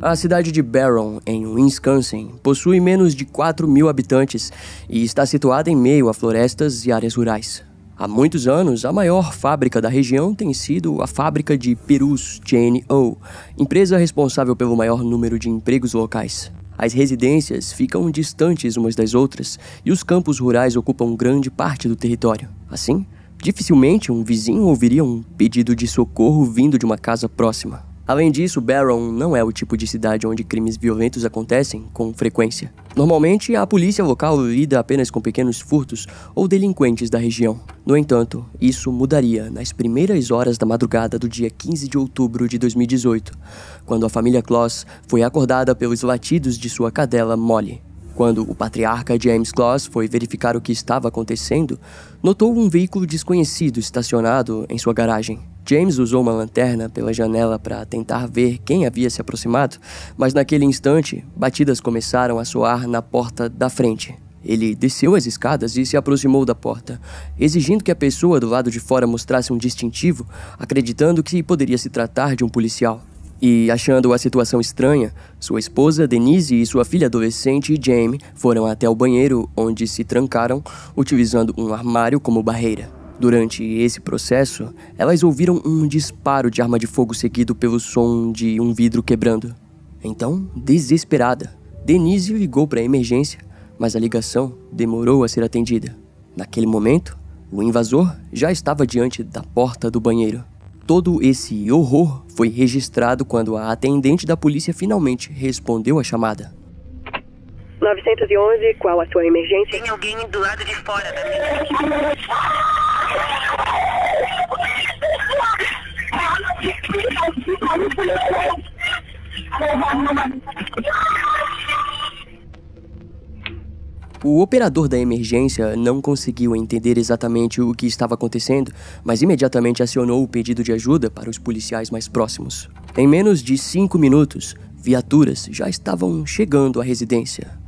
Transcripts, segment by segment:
A cidade de Barron, em Wisconsin, possui menos de 4.000 habitantes e está situada em meio a florestas e áreas rurais. Há muitos anos, a maior fábrica da região tem sido a fábrica de perus Jane O, empresa responsável pelo maior número de empregos locais. As residências ficam distantes umas das outras e os campos rurais ocupam grande parte do território. Assim, dificilmente um vizinho ouviria um pedido de socorro vindo de uma casa próxima. Além disso, Barron não é o tipo de cidade onde crimes violentos acontecem com frequência. Normalmente, a polícia local lida apenas com pequenos furtos ou delinquentes da região. No entanto, isso mudaria nas primeiras horas da madrugada do dia 15 de outubro de 2018, quando a família Kloss foi acordada pelos latidos de sua cadela Molly. Quando o patriarca James Kloss foi verificar o que estava acontecendo, notou um veículo desconhecido estacionado em sua garagem. James usou uma lanterna pela janela para tentar ver quem havia se aproximado, mas naquele instante, batidas começaram a soar na porta da frente. Ele desceu as escadas e se aproximou da porta, exigindo que a pessoa do lado de fora mostrasse um distintivo, acreditando que poderia se tratar de um policial. E, achando a situação estranha, sua esposa, Denise, e sua filha adolescente, Jamie, foram até o banheiro, onde se trancaram, utilizando um armário como barreira. Durante esse processo, elas ouviram um disparo de arma de fogo seguido pelo som de um vidro quebrando. Então, desesperada, Denise ligou para a emergência, mas a ligação demorou a ser atendida. Naquele momento, o invasor já estava diante da porta do banheiro. Todo esse horror foi registrado quando a atendente da polícia finalmente respondeu à chamada. 911, qual a sua emergência? Tem alguém do lado de fora da minha... O operador da emergência não conseguiu entender exatamente o que estava acontecendo, mas imediatamente acionou o pedido de ajuda para os policiais mais próximos. Em menos de 5 minutos, viaturas já estavam chegando à residência.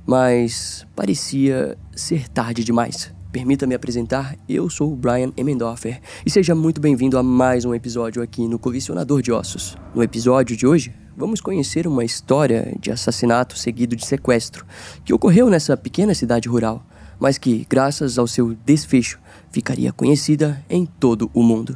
Mas parecia ser tarde demais. Permita-me apresentar, eu sou o Brian Emendorfer e seja muito bem-vindo a mais um episódio aqui no Colecionador de Ossos. No episódio de hoje, vamos conhecer uma história de assassinato seguido de sequestro que ocorreu nessa pequena cidade rural, mas que, graças ao seu desfecho, ficaria conhecida em todo o mundo.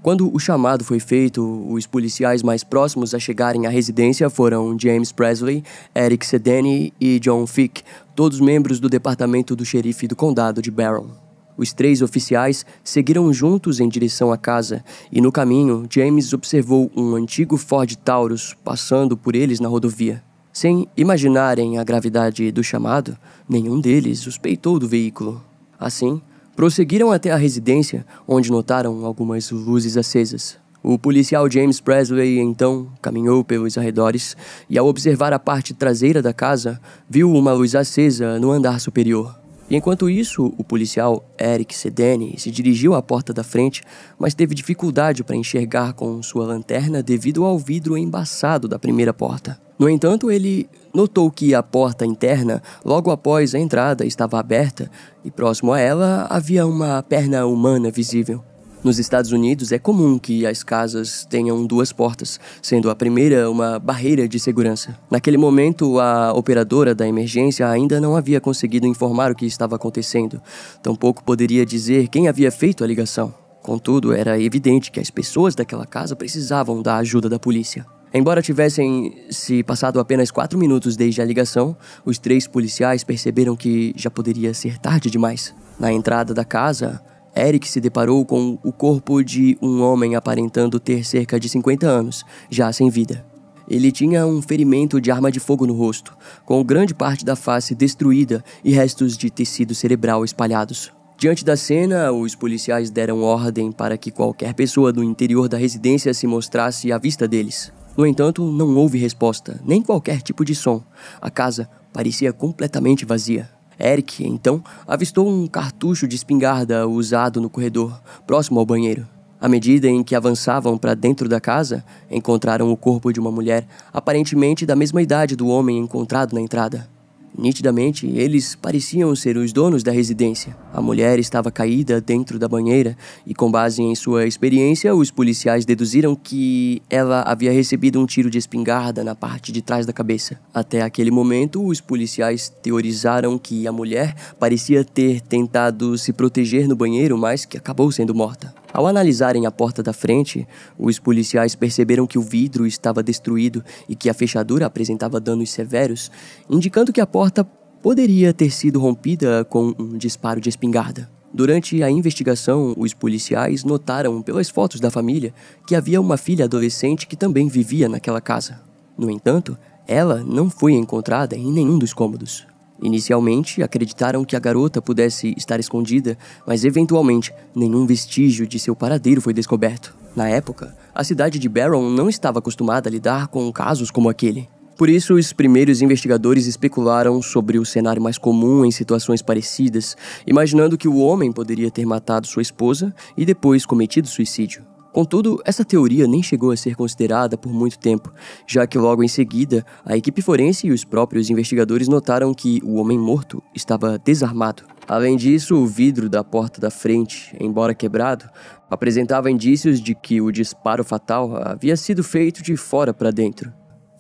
Quando o chamado foi feito, os policiais mais próximos a chegarem à residência foram James Presley, Eric Sedani e John Fick, todos membros do departamento do xerife do condado de Barron. Os 3 oficiais seguiram juntos em direção à casa e, no caminho, James observou um antigo Ford Taurus passando por eles na rodovia. Sem imaginarem a gravidade do chamado, nenhum deles suspeitou do veículo. Assim, prosseguiram até a residência, onde notaram algumas luzes acesas. O policial James Presley, então, caminhou pelos arredores e, ao observar a parte traseira da casa, viu uma luz acesa no andar superior. E enquanto isso, o policial Eric Sedani se dirigiu à porta da frente, mas teve dificuldade para enxergar com sua lanterna devido ao vidro embaçado da primeira porta. No entanto, ele notou que a porta interna, logo após a entrada, estava aberta e próximo a ela havia uma perna humana visível. Nos Estados Unidos, é comum que as casas tenham 2 portas, sendo a primeira uma barreira de segurança. Naquele momento, a operadora da emergência ainda não havia conseguido informar o que estava acontecendo. Tampouco poderia dizer quem havia feito a ligação. Contudo, era evidente que as pessoas daquela casa precisavam da ajuda da polícia. Embora tivessem se passado apenas 4 minutos desde a ligação, os 3 policiais perceberam que já poderia ser tarde demais. Na entrada da casa, Eric se deparou com o corpo de um homem aparentando ter cerca de 50 anos, já sem vida. Ele tinha um ferimento de arma de fogo no rosto, com grande parte da face destruída e restos de tecido cerebral espalhados. Diante da cena, os policiais deram ordem para que qualquer pessoa do interior da residência se mostrasse à vista deles. No entanto, não houve resposta, nem qualquer tipo de som. A casa parecia completamente vazia. Eric, então, avistou um cartucho de espingarda usado no corredor, próximo ao banheiro. À medida em que avançavam para dentro da casa, encontraram o corpo de uma mulher, aparentemente da mesma idade do homem encontrado na entrada. Nitidamente, eles pareciam ser os donos da residência. A mulher estava caída dentro da banheira e, com base em sua experiência, os policiais deduziram que ela havia recebido um tiro de espingarda na parte de trás da cabeça. Até aquele momento, os policiais teorizaram que a mulher parecia ter tentado se proteger no banheiro, mas que acabou sendo morta. Ao analisarem a porta da frente, os policiais perceberam que o vidro estava destruído e que a fechadura apresentava danos severos, indicando que a porta poderia ter sido rompida com um disparo de espingarda. Durante a investigação, os policiais notaram pelas fotos da família que havia uma filha adolescente que também vivia naquela casa. No entanto, ela não foi encontrada em nenhum dos cômodos. Inicialmente, acreditaram que a garota pudesse estar escondida, mas eventualmente nenhum vestígio de seu paradeiro foi descoberto. Na época, a cidade de Barron não estava acostumada a lidar com casos como aquele. Por isso, os primeiros investigadores especularam sobre o cenário mais comum em situações parecidas, imaginando que o homem poderia ter matado sua esposa e depois cometido suicídio. Contudo, essa teoria nem chegou a ser considerada por muito tempo, já que logo em seguida, a equipe forense e os próprios investigadores notaram que o homem morto estava desarmado. Além disso, o vidro da porta da frente, embora quebrado, apresentava indícios de que o disparo fatal havia sido feito de fora para dentro.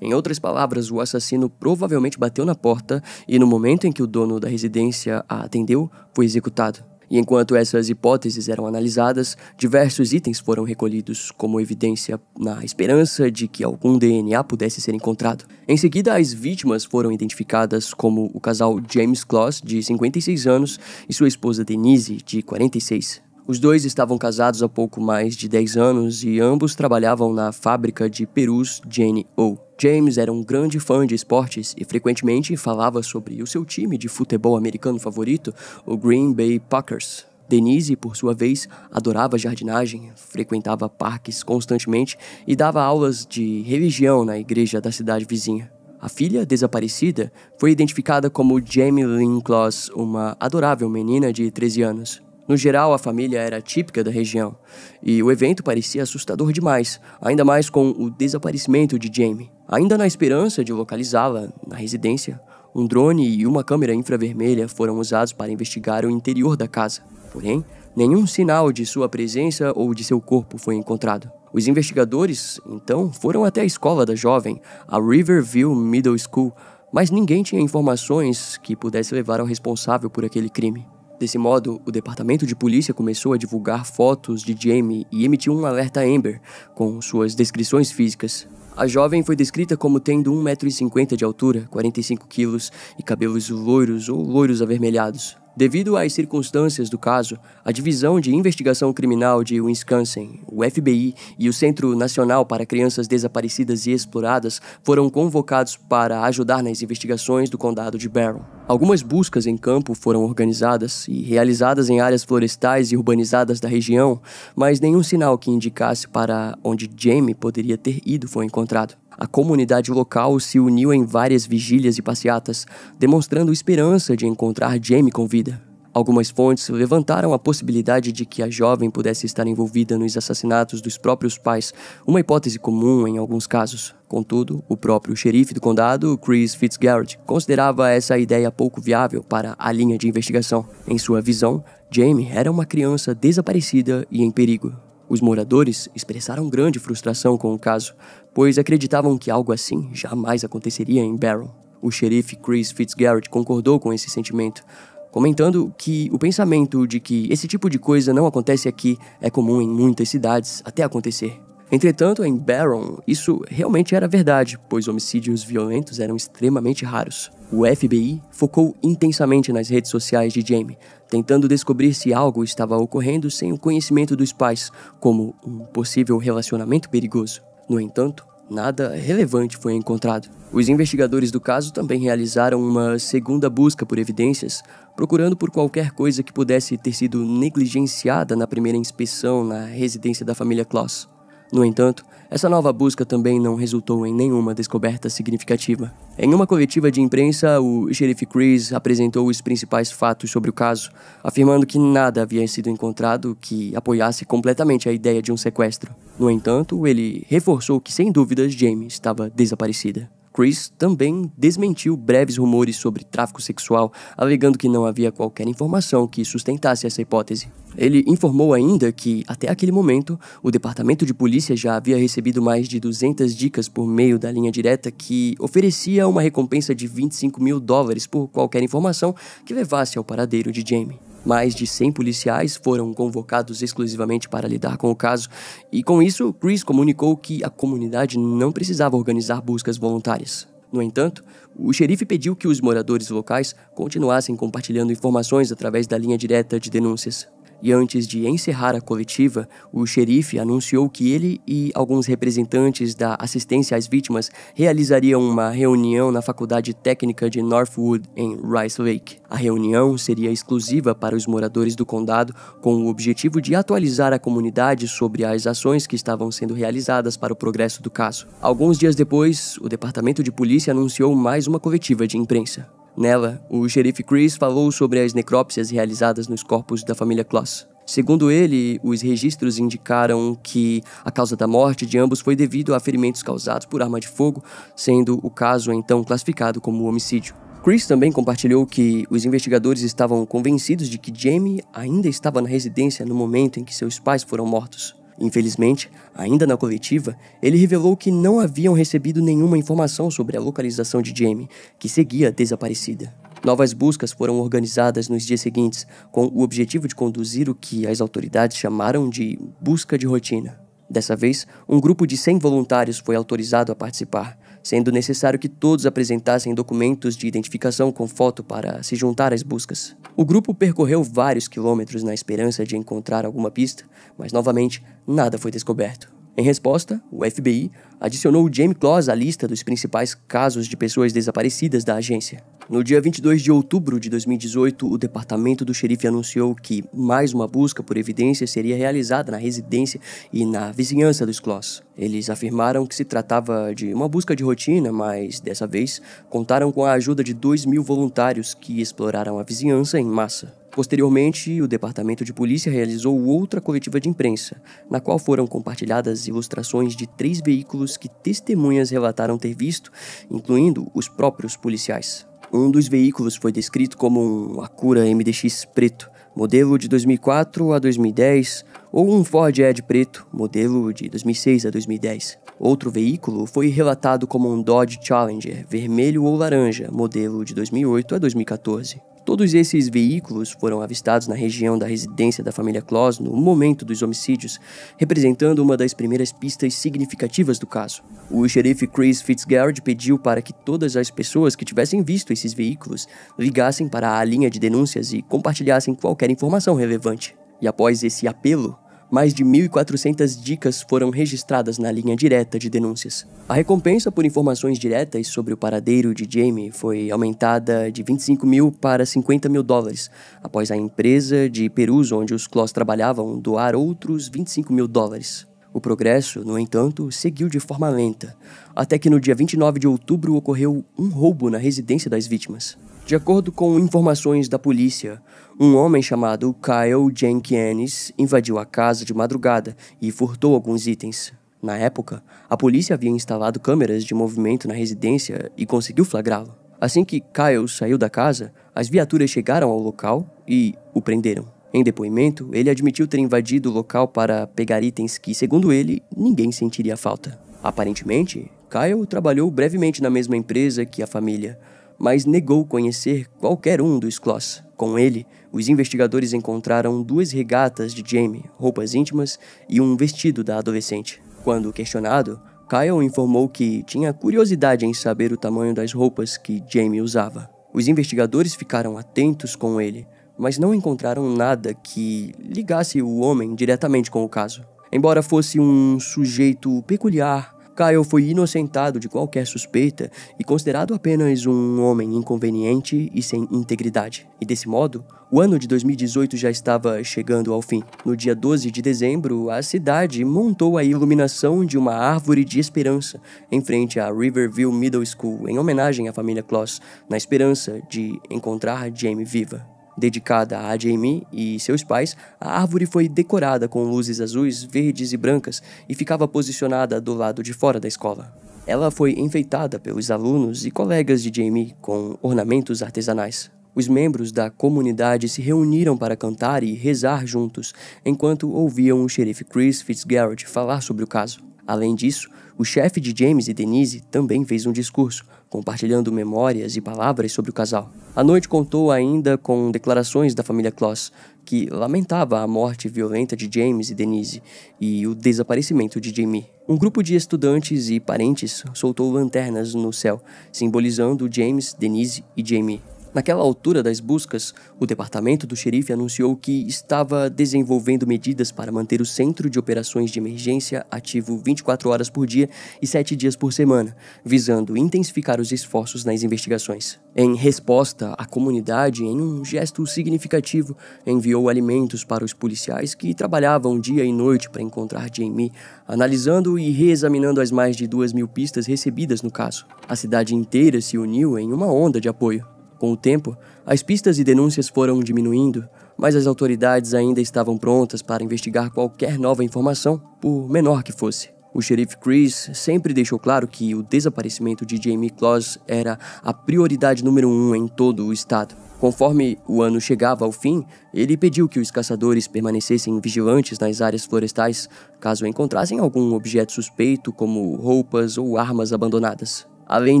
Em outras palavras, o assassino provavelmente bateu na porta e, no momento em que o dono da residência a atendeu, foi executado. E enquanto essas hipóteses eram analisadas, diversos itens foram recolhidos como evidência na esperança de que algum DNA pudesse ser encontrado. Em seguida, as vítimas foram identificadas como o casal James Closs, de 56 anos, e sua esposa Denise, de 46. Os dois estavam casados há pouco mais de 10 anos e ambos trabalhavam na fábrica de perus Jane O. James era um grande fã de esportes e frequentemente falava sobre o seu time de futebol americano favorito, o Green Bay Packers. Denise, por sua vez, adorava jardinagem, frequentava parques constantemente e dava aulas de religião na igreja da cidade vizinha. A filha desaparecida foi identificada como Jamie Lynn Closs, uma adorável menina de 13 anos. No geral, a família era típica da região, e o evento parecia assustador demais, ainda mais com o desaparecimento de Jamie. Ainda na esperança de localizá-la na residência, um drone e uma câmera infravermelha foram usados para investigar o interior da casa. Porém, nenhum sinal de sua presença ou de seu corpo foi encontrado. Os investigadores, então, foram até a escola da jovem, a Riverview Middle School, mas ninguém tinha informações que pudesse levar ao responsável por aquele crime. Desse modo, o departamento de polícia começou a divulgar fotos de Jamie e emitiu um alerta Amber com suas descrições físicas. A jovem foi descrita como tendo 1,50 m de altura, 45 quilos e cabelos loiros ou loiros avermelhados. Devido às circunstâncias do caso, a Divisão de Investigação Criminal de Wisconsin, o FBI e o Centro Nacional para Crianças Desaparecidas e Exploradas foram convocados para ajudar nas investigações do condado de Barron. Algumas buscas em campo foram organizadas e realizadas em áreas florestais e urbanizadas da região, mas nenhum sinal que indicasse para onde Jamie poderia ter ido foi encontrado. A comunidade local se uniu em várias vigílias e passeatas, demonstrando esperança de encontrar Jamie com vida. Algumas fontes levantaram a possibilidade de que a jovem pudesse estar envolvida nos assassinatos dos próprios pais, uma hipótese comum em alguns casos. Contudo, o próprio xerife do condado, Chris Fitzgerald, considerava essa ideia pouco viável para a linha de investigação. Em sua visão, Jamie era uma criança desaparecida e em perigo. Os moradores expressaram grande frustração com o caso, pois acreditavam que algo assim jamais aconteceria em Barron. O xerife Chris Fitzgerald concordou com esse sentimento, comentando que o pensamento de que esse tipo de coisa não acontece aqui é comum em muitas cidades até acontecer. Entretanto, em Barron, isso realmente era verdade, pois homicídios violentos eram extremamente raros. O FBI focou intensamente nas redes sociais de Jamie, tentando descobrir se algo estava ocorrendo sem o conhecimento dos pais, como um possível relacionamento perigoso. No entanto, nada relevante foi encontrado. Os investigadores do caso também realizaram uma segunda busca por evidências, procurando por qualquer coisa que pudesse ter sido negligenciada na primeira inspeção na residência da família Closs. No entanto, essa nova busca também não resultou em nenhuma descoberta significativa. Em uma coletiva de imprensa, o xerife Chris apresentou os principais fatos sobre o caso, afirmando que nada havia sido encontrado que apoiasse completamente a ideia de um sequestro. No entanto, ele reforçou que, sem dúvidas, Jamie estava desaparecida. Chris também desmentiu breves rumores sobre tráfico sexual, alegando que não havia qualquer informação que sustentasse essa hipótese. Ele informou ainda que, até aquele momento, o departamento de polícia já havia recebido mais de 200 dicas por meio da linha direta que oferecia uma recompensa de $25.000 por qualquer informação que levasse ao paradeiro de Jamie. Mais de 100 policiais foram convocados exclusivamente para lidar com o caso, e com isso, Chris comunicou que a comunidade não precisava organizar buscas voluntárias. No entanto, o xerife pediu que os moradores locais continuassem compartilhando informações através da linha direta de denúncias. E antes de encerrar a coletiva, o xerife anunciou que ele e alguns representantes da assistência às vítimas realizariam uma reunião na Faculdade Técnica de Northwood, em Rice Lake. A reunião seria exclusiva para os moradores do condado, com o objetivo de atualizar a comunidade sobre as ações que estavam sendo realizadas para o progresso do caso. Alguns dias depois, o departamento de polícia anunciou mais uma coletiva de imprensa. Nela, o xerife Chris falou sobre as necrópsias realizadas nos corpos da família Kloss. Segundo ele, os registros indicaram que a causa da morte de ambos foi devido a ferimentos causados por arma de fogo, sendo o caso então classificado como homicídio. Chris também compartilhou que os investigadores estavam convencidos de que Jamie ainda estava na residência no momento em que seus pais foram mortos. Infelizmente, ainda na coletiva, ele revelou que não haviam recebido nenhuma informação sobre a localização de Jamie, que seguia desaparecida. Novas buscas foram organizadas nos dias seguintes, com o objetivo de conduzir o que as autoridades chamaram de busca de rotina. Dessa vez, um grupo de 100 voluntários foi autorizado a participar, sendo necessário que todos apresentassem documentos de identificação com foto para se juntar às buscas. O grupo percorreu vários quilômetros na esperança de encontrar alguma pista, mas novamente nada foi descoberto. Em resposta, o FBI adicionou Jamie Kloss à lista dos principais casos de pessoas desaparecidas da agência. No dia 22 de outubro de 2018, o departamento do xerife anunciou que mais uma busca por evidências seria realizada na residência e na vizinhança dos Kloss. Eles afirmaram que se tratava de uma busca de rotina, mas, dessa vez, contaram com a ajuda de 2.000 voluntários que exploraram a vizinhança em massa. Posteriormente, o departamento de polícia realizou outra coletiva de imprensa, na qual foram compartilhadas ilustrações de 3 veículos que testemunhas relataram ter visto, incluindo os próprios policiais. Um dos veículos foi descrito como um Acura MDX preto, modelo de 2004 a 2010, ou um Ford Edge preto, modelo de 2006 a 2010. Outro veículo foi relatado como um Dodge Challenger vermelho ou laranja, modelo de 2008 a 2014. Todos esses veículos foram avistados na região da residência da família Kloss no momento dos homicídios, representando uma das primeiras pistas significativas do caso. O xerife Chris Fitzgerald pediu para que todas as pessoas que tivessem visto esses veículos ligassem para a linha de denúncias e compartilhassem qualquer informação relevante. E após esse apelo, mais de 1.400 dicas foram registradas na linha direta de denúncias. A recompensa por informações diretas sobre o paradeiro de Jamie foi aumentada de $25.000 para $50.000, após a empresa de Perus onde os Kloss trabalhavam doar outros $25.000. O progresso, no entanto, seguiu de forma lenta, até que no dia 29 de outubro ocorreu um roubo na residência das vítimas. De acordo com informações da polícia, um homem chamado Kyle Jenkins invadiu a casa de madrugada e furtou alguns itens. Na época, a polícia havia instalado câmeras de movimento na residência e conseguiu flagrá-lo. Assim que Kyle saiu da casa, as viaturas chegaram ao local e o prenderam. Em depoimento, ele admitiu ter invadido o local para pegar itens que, segundo ele, ninguém sentiria falta. Aparentemente, Kyle trabalhou brevemente na mesma empresa que a família, mas negou conhecer qualquer um dos Kloss. Com ele, os investigadores encontraram 2 regatas de Jamie, roupas íntimas e um vestido da adolescente. Quando questionado, Kyle informou que tinha curiosidade em saber o tamanho das roupas que Jamie usava. Os investigadores ficaram atentos com ele, mas não encontraram nada que ligasse o homem diretamente com o caso. Embora fosse um sujeito peculiar, Kyle foi inocentado de qualquer suspeita e considerado apenas um homem inconveniente e sem integridade. E desse modo, o ano de 2018 já estava chegando ao fim. No dia 12 de dezembro, a cidade montou a iluminação de uma árvore de esperança em frente à Riverview Middle School, em homenagem à família Kloss, na esperança de encontrar Jamie viva. Dedicada a Jamie e seus pais, a árvore foi decorada com luzes azuis, verdes e brancas e ficava posicionada do lado de fora da escola. Ela foi enfeitada pelos alunos e colegas de Jamie com ornamentos artesanais. Os membros da comunidade se reuniram para cantar e rezar juntos, enquanto ouviam o xerife Chris Fitzgerald falar sobre o caso. Além disso, o chefe de James e Denise também fez um discurso, compartilhando memórias e palavras sobre o casal. A noite contou ainda com declarações da família Kloss, que lamentava a morte violenta de James e Denise e o desaparecimento de Jamie. Um grupo de estudantes e parentes soltou lanternas no céu, simbolizando James, Denise e Jamie. Naquela altura das buscas, o departamento do xerife anunciou que estava desenvolvendo medidas para manter o Centro de Operações de Emergência ativo 24 horas por dia e 7 dias por semana, visando intensificar os esforços nas investigações. Em resposta, a comunidade, em um gesto significativo, enviou alimentos para os policiais que trabalhavam dia e noite para encontrar Jamie, analisando e reexaminando as mais de 2.000 pistas recebidas no caso. A cidade inteira se uniu em uma onda de apoio. Com o tempo, as pistas e denúncias foram diminuindo, mas as autoridades ainda estavam prontas para investigar qualquer nova informação, por menor que fosse. O xerife Chris sempre deixou claro que o desaparecimento de Jamie Kloss era a prioridade número 1 em todo o estado. Conforme o ano chegava ao fim, ele pediu que os caçadores permanecessem vigilantes nas áreas florestais, caso encontrassem algum objeto suspeito, como roupas ou armas abandonadas. Além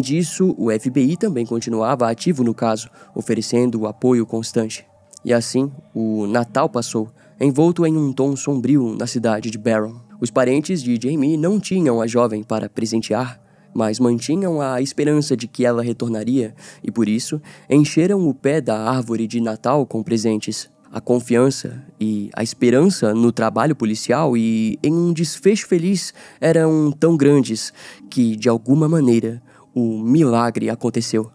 disso, o FBI também continuava ativo no caso, oferecendo apoio constante. E assim, o Natal passou, envolto em um tom sombrio na cidade de Barron. Os parentes de Jamie não tinham a jovem para presentear, mas mantinham a esperança de que ela retornaria e, por isso, encheram o pé da árvore de Natal com presentes. A confiança e a esperança no trabalho policial e em um desfecho feliz eram tão grandes que, de alguma maneira, o milagre aconteceu.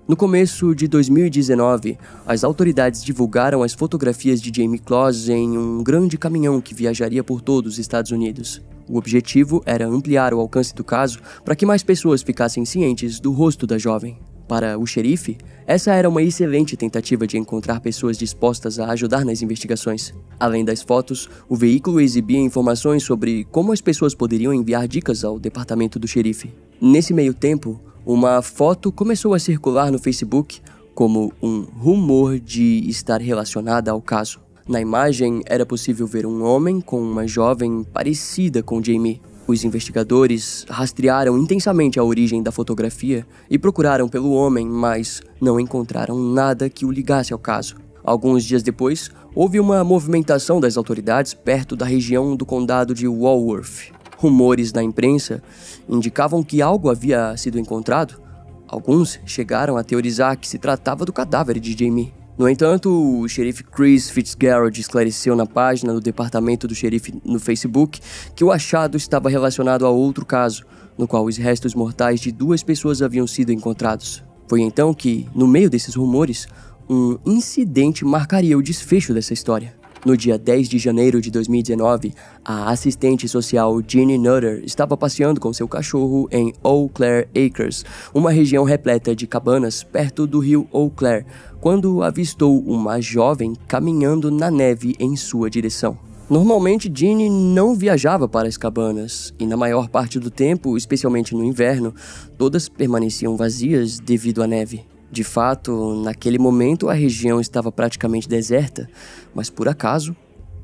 No começo de 2019, as autoridades divulgaram as fotografias de Jamie Kloss em um grande caminhão que viajaria por todos os Estados Unidos. O objetivo era ampliar o alcance do caso para que mais pessoas ficassem cientes do rosto da jovem. Para o xerife, essa era uma excelente tentativa de encontrar pessoas dispostas a ajudar nas investigações. Além das fotos, o veículo exibia informações sobre como as pessoas poderiam enviar dicas ao departamento do xerife. Nesse meio tempo, uma foto começou a circular no Facebook como um rumor de estar relacionada ao caso. Na imagem, era possível ver um homem com uma jovem parecida com Jamie. Os investigadores rastrearam intensamente a origem da fotografia e procuraram pelo homem, mas não encontraram nada que o ligasse ao caso. Alguns dias depois, houve uma movimentação das autoridades perto da região do condado de Walworth. Rumores na imprensa indicavam que algo havia sido encontrado. Alguns chegaram a teorizar que se tratava do cadáver de Jamie. No entanto, o xerife Chris Fitzgerald esclareceu na página do departamento do xerife no Facebook que o achado estava relacionado a outro caso, no qual os restos mortais de 2 pessoas haviam sido encontrados. Foi então que, no meio desses rumores, um incidente marcaria o desfecho dessa história. No dia 10 de janeiro de 2019, a assistente social Jeannie Nutter estava passeando com seu cachorro em Eau Claire Acres, uma região repleta de cabanas perto do rio Eau Claire, quando avistou uma jovem caminhando na neve em sua direção. Normalmente, Jeannie não viajava para as cabanas, e na maior parte do tempo, especialmente no inverno, todas permaneciam vazias devido à neve. De fato, naquele momento a região estava praticamente deserta, mas por acaso,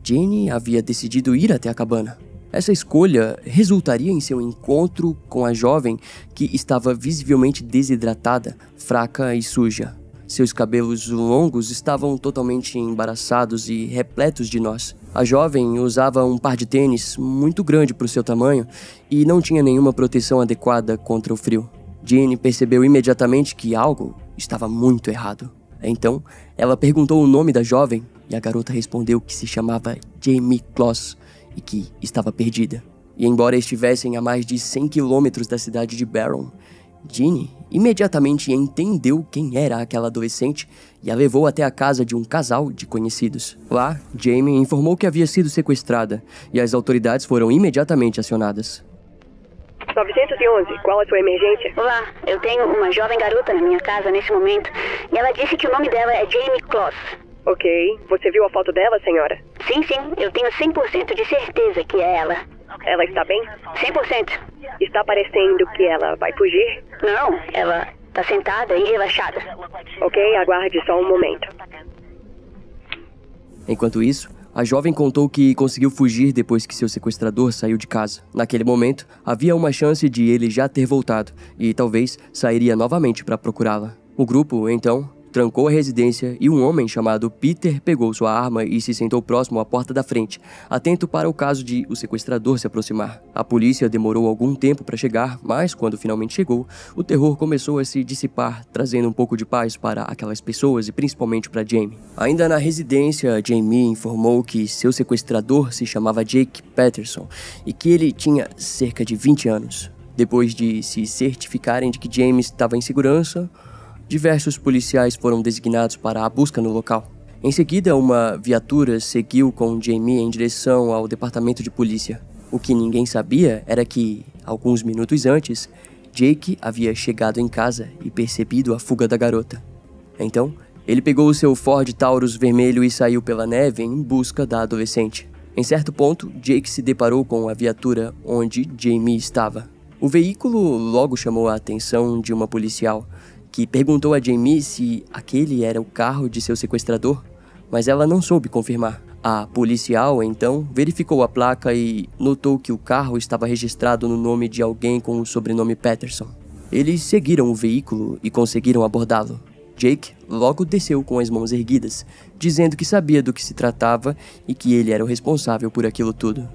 Jeannie havia decidido ir até a cabana. Essa escolha resultaria em seu encontro com a jovem que estava visivelmente desidratada, fraca e suja. Seus cabelos longos estavam totalmente embaraçados e repletos de nós. A jovem usava um par de tênis muito grande para o seu tamanho e não tinha nenhuma proteção adequada contra o frio. Jeannie percebeu imediatamente que algo estava muito errado. Então, ela perguntou o nome da jovem e a garota respondeu que se chamava Jamie Kloss e que estava perdida. E embora estivessem a mais de 100 quilômetros da cidade de Barron, Jeannie imediatamente entendeu quem era aquela adolescente e a levou até a casa de um casal de conhecidos. Lá, Jamie informou que havia sido sequestrada e as autoridades foram imediatamente acionadas. 911, qual a sua emergência? Olá, eu tenho uma jovem garota na minha casa nesse momento e ela disse que o nome dela é Jamie Kloss. Ok, você viu a foto dela, senhora? Sim, eu tenho 100% de certeza que é ela. Ela está bem? 100%. Está parecendo que ela vai fugir? Não, ela tá sentada e relaxada. Ok, aguarde só um momento. Enquanto isso, a jovem contou que conseguiu fugir depois que seu sequestrador saiu de casa. Naquele momento, havia uma chance de ele já ter voltado e talvez sairia novamente para procurá-la. O grupo, então, trancou a residência e um homem chamado Peter pegou sua arma e se sentou próximo à porta da frente, atento para o caso de o sequestrador se aproximar. A polícia demorou algum tempo para chegar, mas quando finalmente chegou, o terror começou a se dissipar, trazendo um pouco de paz para aquelas pessoas e principalmente para Jamie. Ainda na residência, Jamie informou que seu sequestrador se chamava Jake Patterson e que ele tinha cerca de 20 anos. Depois de se certificarem de que Jamie estava em segurança, diversos policiais foram designados para a busca no local. Em seguida, uma viatura seguiu com Jamie em direção ao departamento de polícia. O que ninguém sabia era que, alguns minutos antes, Jake havia chegado em casa e percebido a fuga da garota. Então, ele pegou o seu Ford Taurus vermelho e saiu pela neve em busca da adolescente. Em certo ponto, Jake se deparou com a viatura onde Jamie estava. O veículo logo chamou a atenção de uma policial, que perguntou a Jamie se aquele era o carro de seu sequestrador, mas ela não soube confirmar. A policial, então, verificou a placa e notou que o carro estava registrado no nome de alguém com o sobrenome Patterson. Eles seguiram o veículo e conseguiram abordá-lo. Jake logo desceu com as mãos erguidas, dizendo que sabia do que se tratava e que ele era o responsável por aquilo tudo.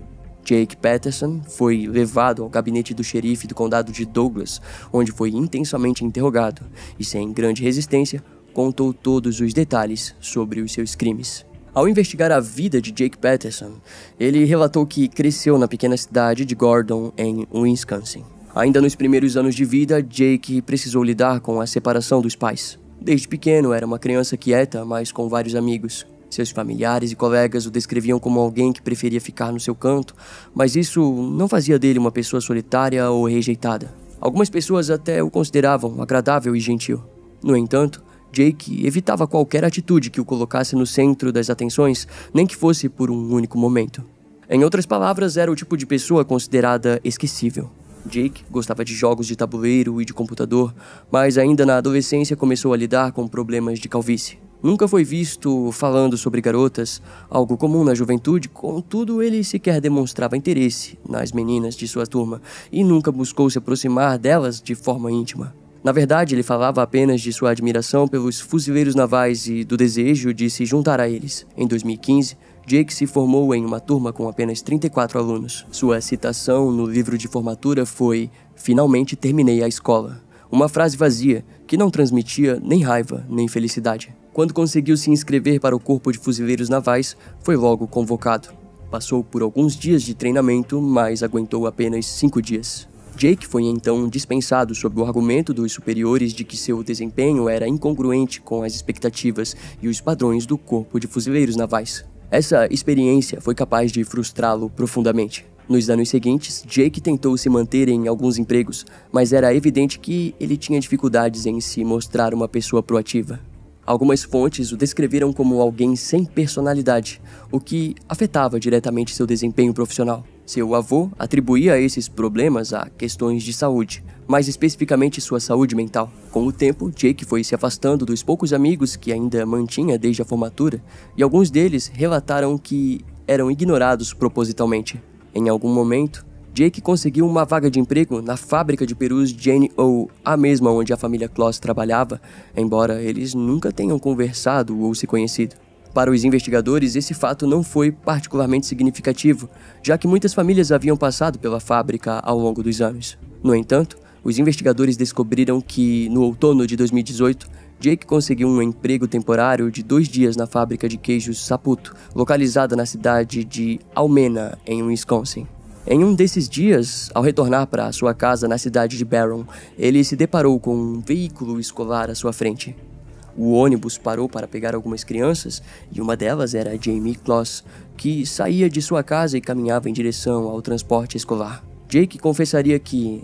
Jake Patterson foi levado ao gabinete do xerife do condado de Douglas, onde foi intensamente interrogado e, sem grande resistência, contou todos os detalhes sobre os seus crimes. Ao investigar a vida de Jake Patterson, ele relatou que cresceu na pequena cidade de Gordon, em Wisconsin. Ainda nos primeiros anos de vida, Jake precisou lidar com a separação dos pais. Desde pequeno, era uma criança quieta, mas com vários amigos. Seus familiares e colegas o descreviam como alguém que preferia ficar no seu canto, mas isso não fazia dele uma pessoa solitária ou rejeitada. Algumas pessoas até o consideravam agradável e gentil. No entanto, Jake evitava qualquer atitude que o colocasse no centro das atenções, nem que fosse por um único momento. Em outras palavras, era o tipo de pessoa considerada esquecível. Jake gostava de jogos de tabuleiro e de computador, mas ainda na adolescência começou a lidar com problemas de calvície. Nunca foi visto falando sobre garotas, algo comum na juventude, contudo ele sequer demonstrava interesse nas meninas de sua turma e nunca buscou se aproximar delas de forma íntima. Na verdade, ele falava apenas de sua admiração pelos fuzileiros navais e do desejo de se juntar a eles. Em 2015, Jake se formou em uma turma com apenas 34 alunos. Sua citação no livro de formatura foi: "Finalmente terminei a escola." Uma frase vazia, que não transmitia nem raiva, nem felicidade. Quando conseguiu se inscrever para o Corpo de Fuzileiros Navais, foi logo convocado. Passou por alguns dias de treinamento, mas aguentou apenas 5 dias. Jake foi então dispensado sob o argumento dos superiores de que seu desempenho era incongruente com as expectativas e os padrões do Corpo de Fuzileiros Navais. Essa experiência foi capaz de frustrá-lo profundamente. Nos anos seguintes, Jake tentou se manter em alguns empregos, mas era evidente que ele tinha dificuldades em se mostrar uma pessoa proativa. Algumas fontes o descreveram como alguém sem personalidade, o que afetava diretamente seu desempenho profissional. Seu avô atribuía esses problemas a questões de saúde, mais especificamente sua saúde mental. Com o tempo, Jake foi se afastando dos poucos amigos que ainda mantinha desde a formatura, e alguns deles relataram que eram ignorados propositalmente. Em algum momento, Jake conseguiu uma vaga de emprego na fábrica de perus Jane O, a mesma onde a família Kloss trabalhava, embora eles nunca tenham conversado ou se conhecido. Para os investigadores, esse fato não foi particularmente significativo, já que muitas famílias haviam passado pela fábrica ao longo dos anos. No entanto, os investigadores descobriram que, no outono de 2018, Jake conseguiu um emprego temporário de 2 dias na fábrica de queijos Saputo, localizada na cidade de Almena, em Wisconsin. Em um desses dias, ao retornar para sua casa na cidade de Barron, ele se deparou com um veículo escolar à sua frente. O ônibus parou para pegar algumas crianças, e uma delas era Jamie Kloss, que saía de sua casa e caminhava em direção ao transporte escolar. Jake confessaria que,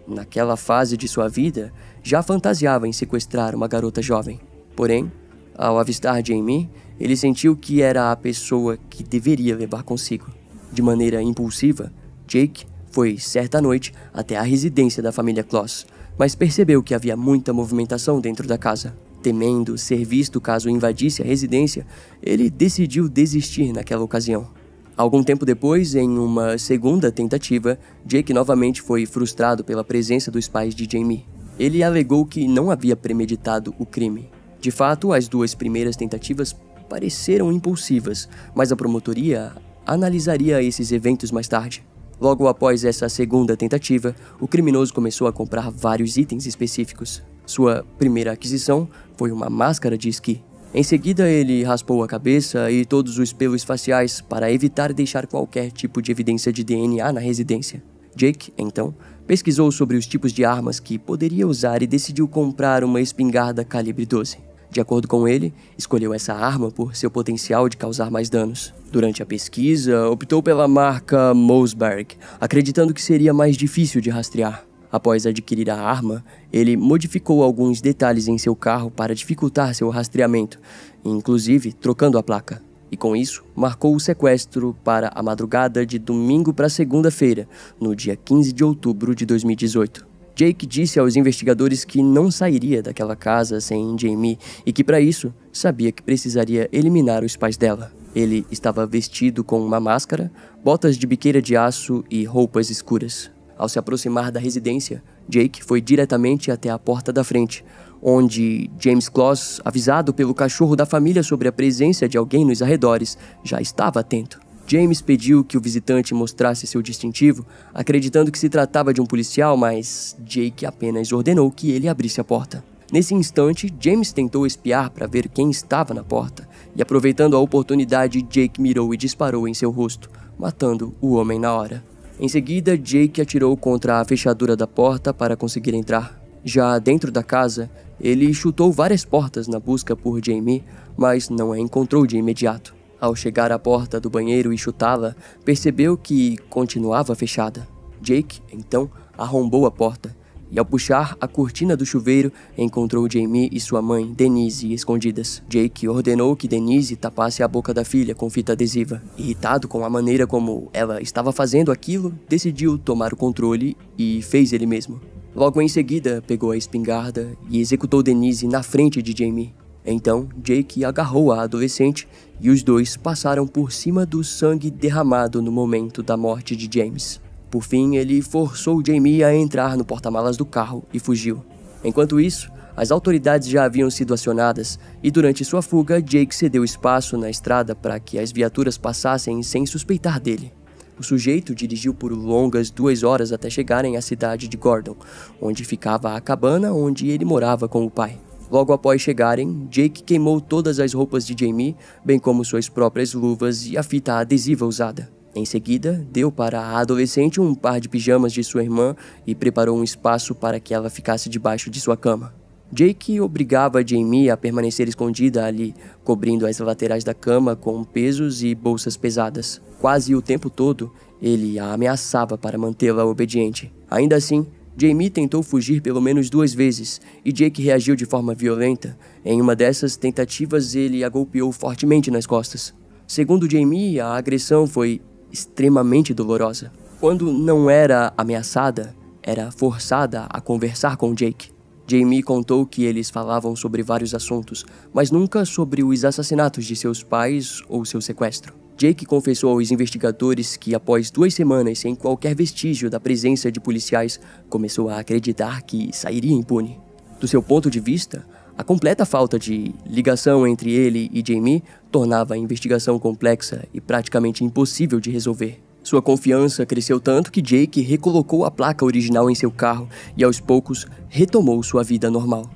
naquela fase de sua vida, já fantasiava em sequestrar uma garota jovem. Porém, ao avistar Jamie, ele sentiu que era a pessoa que deveria levar consigo. De maneira impulsiva, Jake foi, certa noite, até a residência da família Kloss, mas percebeu que havia muita movimentação dentro da casa. Temendo ser visto caso invadisse a residência, ele decidiu desistir naquela ocasião. Algum tempo depois, em uma segunda tentativa, Jake novamente foi frustrado pela presença dos pais de Jamie. Ele alegou que não havia premeditado o crime. De fato, as duas primeiras tentativas pareceram impulsivas, mas a promotoria analisaria esses eventos mais tarde. Logo após essa segunda tentativa, o criminoso começou a comprar vários itens específicos. Sua primeira aquisição foi uma máscara de esqui. Em seguida, ele raspou a cabeça e todos os pelos faciais para evitar deixar qualquer tipo de evidência de DNA na residência. Jake, então, pesquisou sobre os tipos de armas que poderia usar e decidiu comprar uma espingarda calibre 12. De acordo com ele, escolheu essa arma por seu potencial de causar mais danos. Durante a pesquisa, optou pela marca Mossberg, acreditando que seria mais difícil de rastrear. Após adquirir a arma, ele modificou alguns detalhes em seu carro para dificultar seu rastreamento, inclusive trocando a placa. E com isso, marcou o sequestro para a madrugada de domingo para segunda-feira, no dia 15 de outubro de 2018. Jake disse aos investigadores que não sairia daquela casa sem Jamie e que, para isso, sabia que precisaria eliminar os pais dela. Ele estava vestido com uma máscara, botas de biqueira de aço e roupas escuras. Ao se aproximar da residência, Jake foi diretamente até a porta da frente, onde James Kloss, avisado pelo cachorro da família sobre a presença de alguém nos arredores, já estava atento. James pediu que o visitante mostrasse seu distintivo, acreditando que se tratava de um policial, mas Jake apenas ordenou que ele abrisse a porta. Nesse instante, James tentou espiar para ver quem estava na porta, e aproveitando a oportunidade, Jake mirou e disparou em seu rosto, matando o homem na hora. Em seguida, Jake atirou contra a fechadura da porta para conseguir entrar. Já dentro da casa, ele chutou várias portas na busca por Jamie, mas não a encontrou de imediato. Ao chegar à porta do banheiro e chutá-la, percebeu que continuava fechada. Jake, então, arrombou a porta e, ao puxar a cortina do chuveiro, encontrou Jamie e sua mãe, Denise, escondidas. Jake ordenou que Denise tapasse a boca da filha com fita adesiva. Irritado com a maneira como ela estava fazendo aquilo, decidiu tomar o controle e fez ele mesmo. Logo em seguida, pegou a espingarda e executou Denise na frente de Jamie. Então, Jake agarrou a adolescente e os dois passaram por cima do sangue derramado no momento da morte de James. Por fim, ele forçou Jamie a entrar no porta-malas do carro e fugiu. Enquanto isso, as autoridades já haviam sido acionadas e durante sua fuga, Jake cedeu espaço na estrada para que as viaturas passassem sem suspeitar dele. O sujeito dirigiu por longas 2 horas até chegarem à cidade de Gordon, onde ficava a cabana onde ele morava com o pai. Logo após chegarem, Jake queimou todas as roupas de Jamie, bem como suas próprias luvas e a fita adesiva usada. Em seguida, deu para a adolescente um par de pijamas de sua irmã e preparou um espaço para que ela ficasse debaixo de sua cama. Jake obrigava Jamie a permanecer escondida ali, cobrindo as laterais da cama com pesos e bolsas pesadas. Quase o tempo todo, ele a ameaçava para mantê-la obediente. Ainda assim, Jamie tentou fugir pelo menos 2 vezes e Jake reagiu de forma violenta. Em uma dessas tentativas, ele a golpeou fortemente nas costas. Segundo Jamie, a agressão foi extremamente dolorosa. Quando não era ameaçada, era forçada a conversar com Jake. Jamie contou que eles falavam sobre vários assuntos, mas nunca sobre os assassinatos de seus pais ou seu sequestro. Jake confessou aos investigadores que, após 2 semanas sem qualquer vestígio da presença de policiais, começou a acreditar que sairia impune. Do seu ponto de vista, a completa falta de ligação entre ele e Jamie tornava a investigação complexa e praticamente impossível de resolver. Sua confiança cresceu tanto que Jake recolocou a placa original em seu carro e, aos poucos, retomou sua vida normal.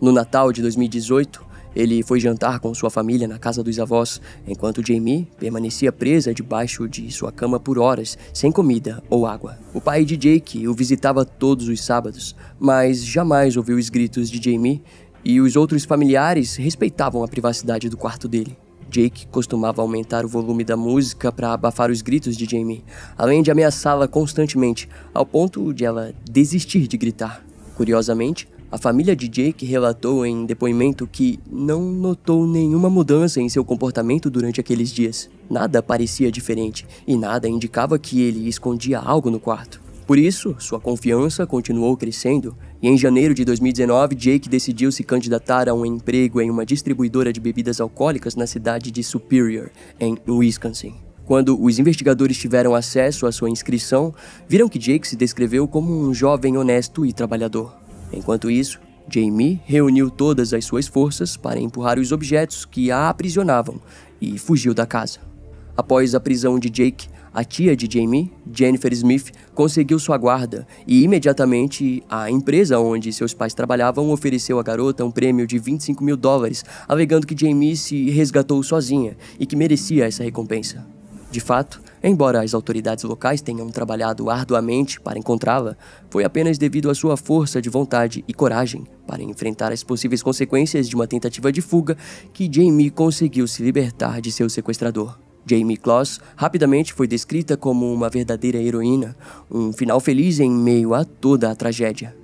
No Natal de 2018, ele foi jantar com sua família na casa dos avós, enquanto Jamie permanecia presa debaixo de sua cama por horas, sem comida ou água. O pai de Jake o visitava todos os sábados, mas jamais ouviu os gritos de Jamie e os outros familiares respeitavam a privacidade do quarto dele. Jake costumava aumentar o volume da música para abafar os gritos de Jamie, além de ameaçá-la constantemente, ao ponto de ela desistir de gritar. Curiosamente, A família de Jake relatou em depoimento que não notou nenhuma mudança em seu comportamento durante aqueles dias. Nada parecia diferente e nada indicava que ele escondia algo no quarto. Por isso, sua confiança continuou crescendo e em janeiro de 2019, Jake decidiu se candidatar a um emprego em uma distribuidora de bebidas alcoólicas na cidade de Superior, em Wisconsin. Quando os investigadores tiveram acesso à sua inscrição, viram que Jake se descreveu como um jovem honesto e trabalhador. Enquanto isso, Jamie reuniu todas as suas forças para empurrar os objetos que a aprisionavam e fugiu da casa. Após a prisão de Jake, a tia de Jamie, Jennifer Smith, conseguiu sua guarda e imediatamente a empresa onde seus pais trabalhavam ofereceu à garota um prêmio de $25 mil, alegando que Jamie se resgatou sozinha e que merecia essa recompensa. De fato, embora as autoridades locais tenham trabalhado arduamente para encontrá-la, foi apenas devido à sua força de vontade e coragem para enfrentar as possíveis consequências de uma tentativa de fuga que Jamie conseguiu se libertar de seu sequestrador. Jamie Kloss rapidamente foi descrita como uma verdadeira heroína, um final feliz em meio a toda a tragédia.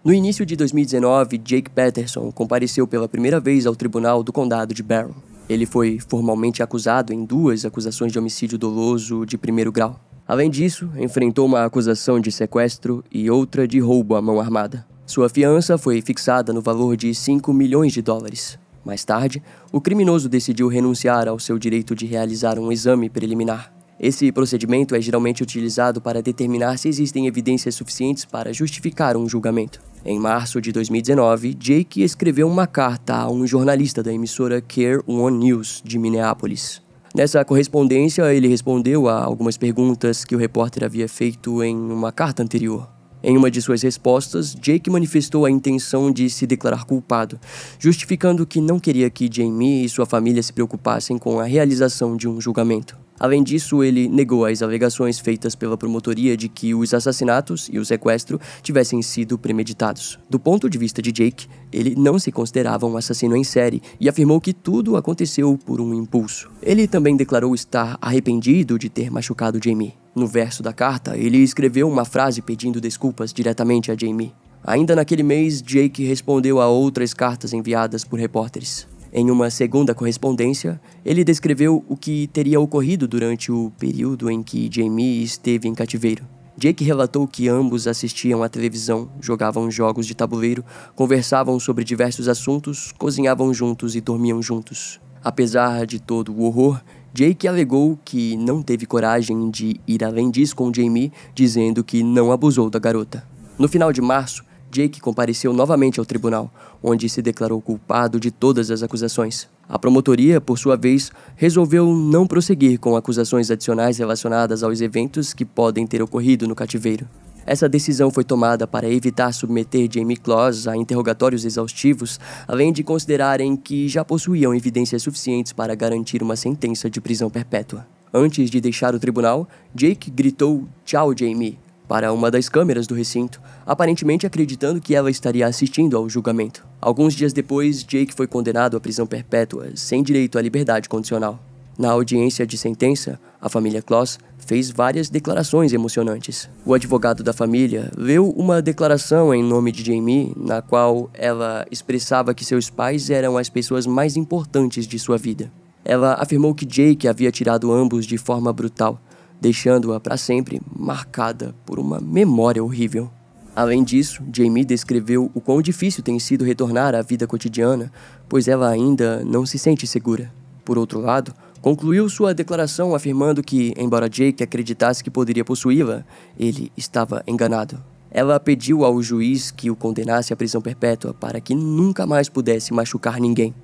No início de 2019, Jake Peterson compareceu pela primeira vez ao tribunal do condado de Barron. Ele foi formalmente acusado em 2 acusações de homicídio doloso de primeiro grau. Além disso, enfrentou uma acusação de sequestro e outra de roubo à mão armada. Sua fiança foi fixada no valor de $5 milhões. Mais tarde, o criminoso decidiu renunciar ao seu direito de realizar um exame preliminar. Esse procedimento é geralmente utilizado para determinar se existem evidências suficientes para justificar um julgamento. Em março de 2019, Jake escreveu uma carta a um jornalista da emissora KARE-1 News de Minneapolis. Nessa correspondência, ele respondeu a algumas perguntas que o repórter havia feito em uma carta anterior. Em uma de suas respostas, Jake manifestou a intenção de se declarar culpado, justificando que não queria que Jamie e sua família se preocupassem com a realização de um julgamento. Além disso, ele negou as alegações feitas pela promotoria de que os assassinatos e o sequestro tivessem sido premeditados. Do ponto de vista de Jake, ele não se considerava um assassino em série e afirmou que tudo aconteceu por um impulso. Ele também declarou estar arrependido de ter machucado Jamie. No verso da carta, ele escreveu uma frase pedindo desculpas diretamente a Jamie. Ainda naquele mês, Jake respondeu a outras cartas enviadas por repórteres. Em uma segunda correspondência, ele descreveu o que teria ocorrido durante o período em que Jamie esteve em cativeiro. Jake relatou que ambos assistiam à televisão, jogavam jogos de tabuleiro, conversavam sobre diversos assuntos, cozinhavam juntos e dormiam juntos. Apesar de todo o horror, Jake alegou que não teve coragem de ir além disso com Jamie, dizendo que não abusou da garota. No final de março, Jake compareceu novamente ao tribunal, onde se declarou culpado de todas as acusações. A promotoria, por sua vez, resolveu não prosseguir com acusações adicionais relacionadas aos eventos que podem ter ocorrido no cativeiro. Essa decisão foi tomada para evitar submeter Jamie Kloss a interrogatórios exaustivos, além de considerarem que já possuíam evidências suficientes para garantir uma sentença de prisão perpétua. Antes de deixar o tribunal, Jake gritou "Tchau, Jamie" para uma das câmeras do recinto, aparentemente acreditando que ela estaria assistindo ao julgamento. Alguns dias depois, Jake foi condenado à prisão perpétua, sem direito à liberdade condicional. Na audiência de sentença, a família Kloss fez várias declarações emocionantes. O advogado da família leu uma declaração em nome de Jamie, na qual ela expressava que seus pais eram as pessoas mais importantes de sua vida. Ela afirmou que Jake havia tirado ambos de forma brutal, deixando-a para sempre marcada por uma memória horrível. Além disso, Jamie descreveu o quão difícil tem sido retornar à vida cotidiana, pois ela ainda não se sente segura. Por outro lado, concluiu sua declaração afirmando que, embora Jake acreditasse que poderia possuí-la, ele estava enganado. Ela pediu ao juiz que o condenasse à prisão perpétua para que nunca mais pudesse machucar ninguém.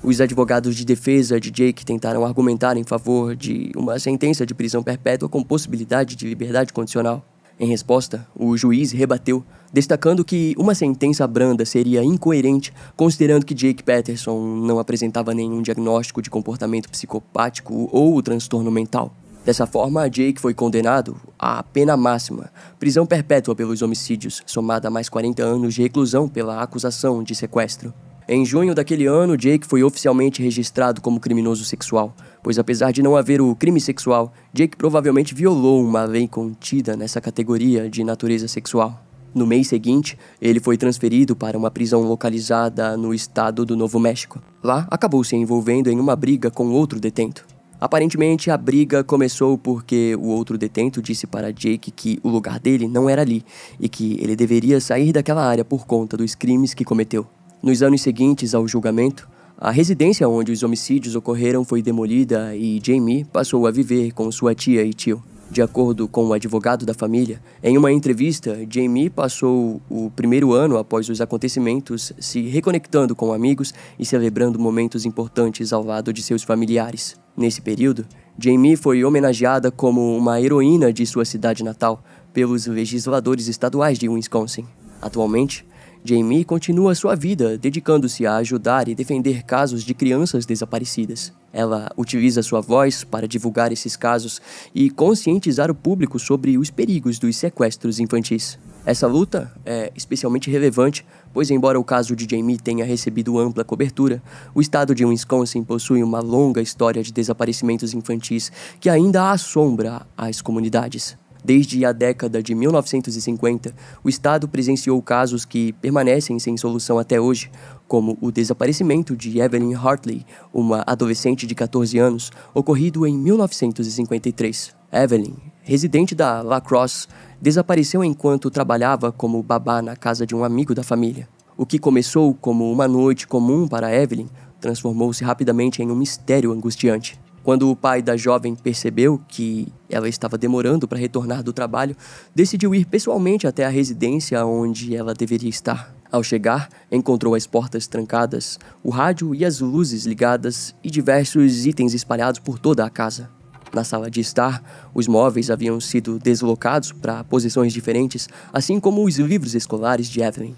Os advogados de defesa de Jake tentaram argumentar em favor de uma sentença de prisão perpétua com possibilidade de liberdade condicional. Em resposta, o juiz rebateu, destacando que uma sentença branda seria incoerente, considerando que Jake Peterson não apresentava nenhum diagnóstico de comportamento psicopático ou transtorno mental. Dessa forma, Jake foi condenado à pena máxima, prisão perpétua pelos homicídios, somada a mais 40 anos de reclusão pela acusação de sequestro. Em junho daquele ano, Jake foi oficialmente registrado como criminoso sexual, pois apesar de não haver o crime sexual, Jake provavelmente violou uma lei contida nessa categoria de natureza sexual. No mês seguinte, ele foi transferido para uma prisão localizada no estado do Novo México. Lá, acabou se envolvendo em uma briga com outro detento. Aparentemente, a briga começou porque o outro detento disse para Jake que o lugar dele não era ali e que ele deveria sair daquela área por conta dos crimes que cometeu. Nos anos seguintes ao julgamento, a residência onde os homicídios ocorreram foi demolida e Jamie passou a viver com sua tia e tio. De acordo com o advogado da família, em uma entrevista, Jamie passou o primeiro ano após os acontecimentos se reconectando com amigos e celebrando momentos importantes ao lado de seus familiares. Nesse período, Jamie foi homenageada como uma heroína de sua cidade natal pelos legisladores estaduais de Wisconsin. Atualmente, Jamie continua sua vida dedicando-se a ajudar e defender casos de crianças desaparecidas. Ela utiliza sua voz para divulgar esses casos e conscientizar o público sobre os perigos dos sequestros infantis. Essa luta é especialmente relevante, pois embora o caso de Jamie tenha recebido ampla cobertura, o estado de Wisconsin possui uma longa história de desaparecimentos infantis que ainda assombra as comunidades. Desde a década de 1950, o estado presenciou casos que permanecem sem solução até hoje, como o desaparecimento de Evelyn Hartley, uma adolescente de 14 anos, ocorrido em 1953. Evelyn, residente da La Crosse, desapareceu enquanto trabalhava como babá na casa de um amigo da família. O que começou como uma noite comum para Evelyn transformou-se rapidamente em um mistério angustiante. Quando o pai da jovem percebeu que ela estava demorando para retornar do trabalho, decidiu ir pessoalmente até a residência onde ela deveria estar. Ao chegar, encontrou as portas trancadas, o rádio e as luzes ligadas e diversos itens espalhados por toda a casa. Na sala de estar, os móveis haviam sido deslocados para posições diferentes, assim como os livros escolares de Evelyn.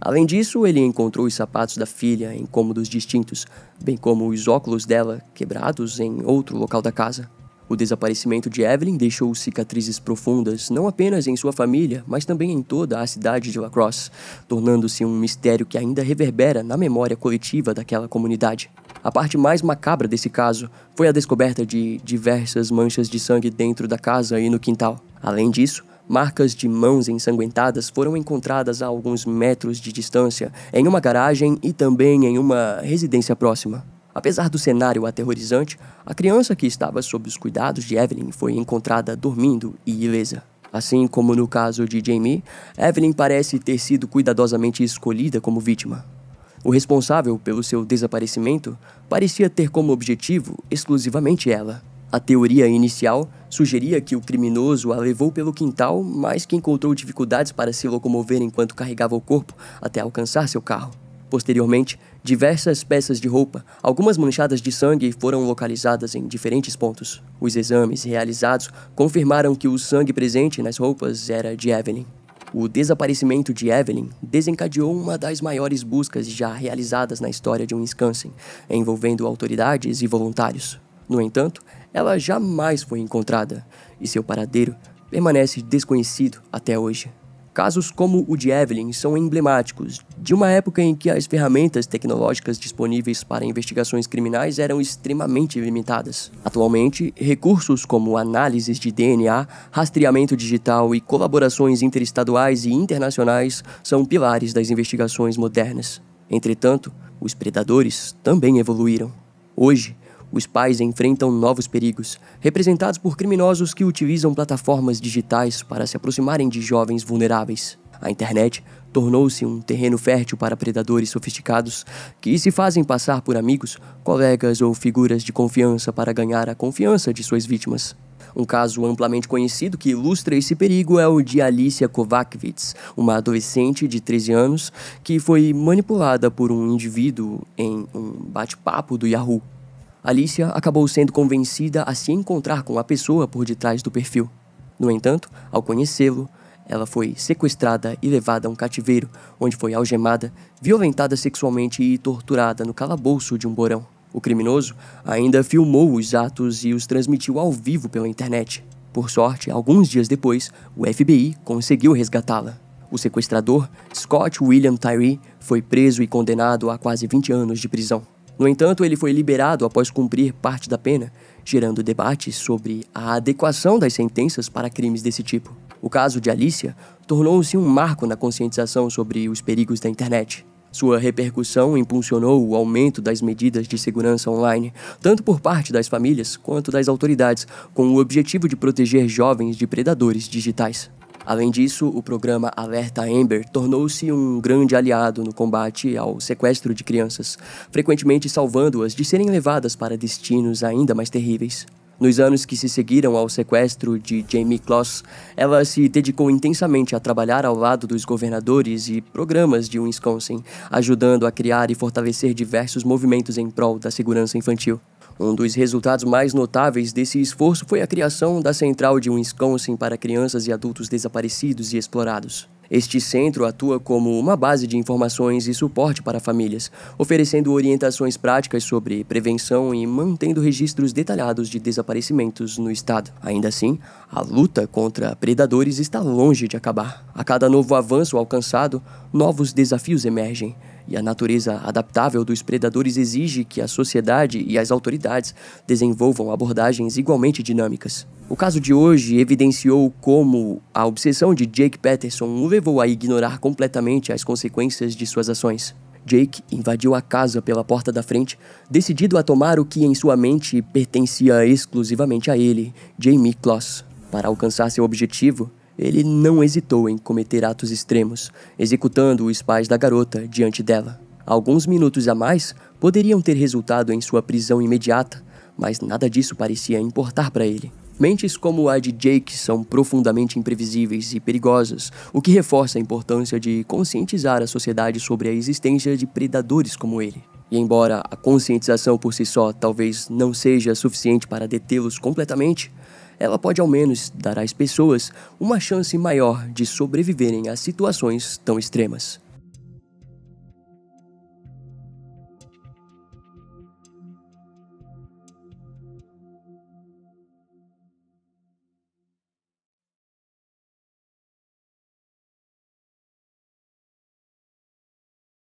Além disso, ele encontrou os sapatos da filha em cômodos distintos, bem como os óculos dela quebrados em outro local da casa. O desaparecimento de Evelyn deixou cicatrizes profundas não apenas em sua família, mas também em toda a cidade de La Crosse, tornando-se um mistério que ainda reverbera na memória coletiva daquela comunidade. A parte mais macabra desse caso foi a descoberta de diversas manchas de sangue dentro da casa e no quintal. Além disso, marcas de mãos ensanguentadas foram encontradas a alguns metros de distância, em uma garagem e também em uma residência próxima. Apesar do cenário aterrorizante, a criança que estava sob os cuidados de Evelyn foi encontrada dormindo e ilesa. Assim como no caso de Jamie, Evelyn parece ter sido cuidadosamente escolhida como vítima. O responsável pelo seu desaparecimento parecia ter como objetivo exclusivamente ela. A teoria inicial sugeria que o criminoso a levou pelo quintal, mas que encontrou dificuldades para se locomover enquanto carregava o corpo até alcançar seu carro. Posteriormente, diversas peças de roupa, algumas manchadas de sangue, foram localizadas em diferentes pontos. Os exames realizados confirmaram que o sangue presente nas roupas era de Evelyn. O desaparecimento de Evelyn desencadeou uma das maiores buscas já realizadas na história de Wisconsin, envolvendo autoridades e voluntários. No entanto, ela jamais foi encontrada e seu paradeiro permanece desconhecido até hoje. Casos como o de Evelyn são emblemáticos de uma época em que as ferramentas tecnológicas disponíveis para investigações criminais eram extremamente limitadas. Atualmente, recursos como análises de DNA, rastreamento digital e colaborações interestaduais e internacionais são pilares das investigações modernas. Entretanto, os predadores também evoluíram. Hoje, os pais enfrentam novos perigos, representados por criminosos que utilizam plataformas digitais para se aproximarem de jovens vulneráveis. A internet tornou-se um terreno fértil para predadores sofisticados que se fazem passar por amigos, colegas ou figuras de confiança para ganhar a confiança de suas vítimas. Um caso amplamente conhecido que ilustra esse perigo é o de Alicia Kovacevic, uma adolescente de 13 anos que foi manipulada por um indivíduo em um bate-papo do Yahoo. Alicia acabou sendo convencida a se encontrar com a pessoa por detrás do perfil. No entanto, ao conhecê-lo, ela foi sequestrada e levada a um cativeiro, onde foi algemada, violentada sexualmente e torturada no calabouço de um porão. O criminoso ainda filmou os atos e os transmitiu ao vivo pela internet. Por sorte, alguns dias depois, o FBI conseguiu resgatá-la. O sequestrador, Scott William Tyree, foi preso e condenado a quase 20 anos de prisão. No entanto, ele foi liberado após cumprir parte da pena, gerando debates sobre a adequação das sentenças para crimes desse tipo. O caso de Alicia tornou-se um marco na conscientização sobre os perigos da internet. Sua repercussão impulsionou o aumento das medidas de segurança online, tanto por parte das famílias quanto das autoridades, com o objetivo de proteger jovens de predadores digitais. Além disso, o programa Alerta Amber tornou-se um grande aliado no combate ao sequestro de crianças, frequentemente salvando-as de serem levadas para destinos ainda mais terríveis. Nos anos que se seguiram ao sequestro de Jamie Kloss, ela se dedicou intensamente a trabalhar ao lado dos governadores e programas de Wisconsin, ajudando a criar e fortalecer diversos movimentos em prol da segurança infantil. Um dos resultados mais notáveis desse esforço foi a criação da Central de Wisconsin para crianças e adultos desaparecidos e explorados. Este centro atua como uma base de informações e suporte para famílias, oferecendo orientações práticas sobre prevenção e mantendo registros detalhados de desaparecimentos no estado. Ainda assim, a luta contra predadores está longe de acabar. A cada novo avanço alcançado, novos desafios emergem. E a natureza adaptável dos predadores exige que a sociedade e as autoridades desenvolvam abordagens igualmente dinâmicas. O caso de hoje evidenciou como a obsessão de Jake Peterson o levou a ignorar completamente as consequências de suas ações. Jake invadiu a casa pela porta da frente, decidido a tomar o que em sua mente pertencia exclusivamente a ele, Jamie Kloss. Para alcançar seu objetivo, ele não hesitou em cometer atos extremos, executando os pais da garota diante dela. Alguns minutos a mais poderiam ter resultado em sua prisão imediata, mas nada disso parecia importar para ele. Mentes como a de Jake são profundamente imprevisíveis e perigosas, o que reforça a importância de conscientizar a sociedade sobre a existência de predadores como ele. E embora a conscientização por si só talvez não seja suficiente para detê-los completamente, ela pode ao menos dar às pessoas uma chance maior de sobreviverem a situações tão extremas.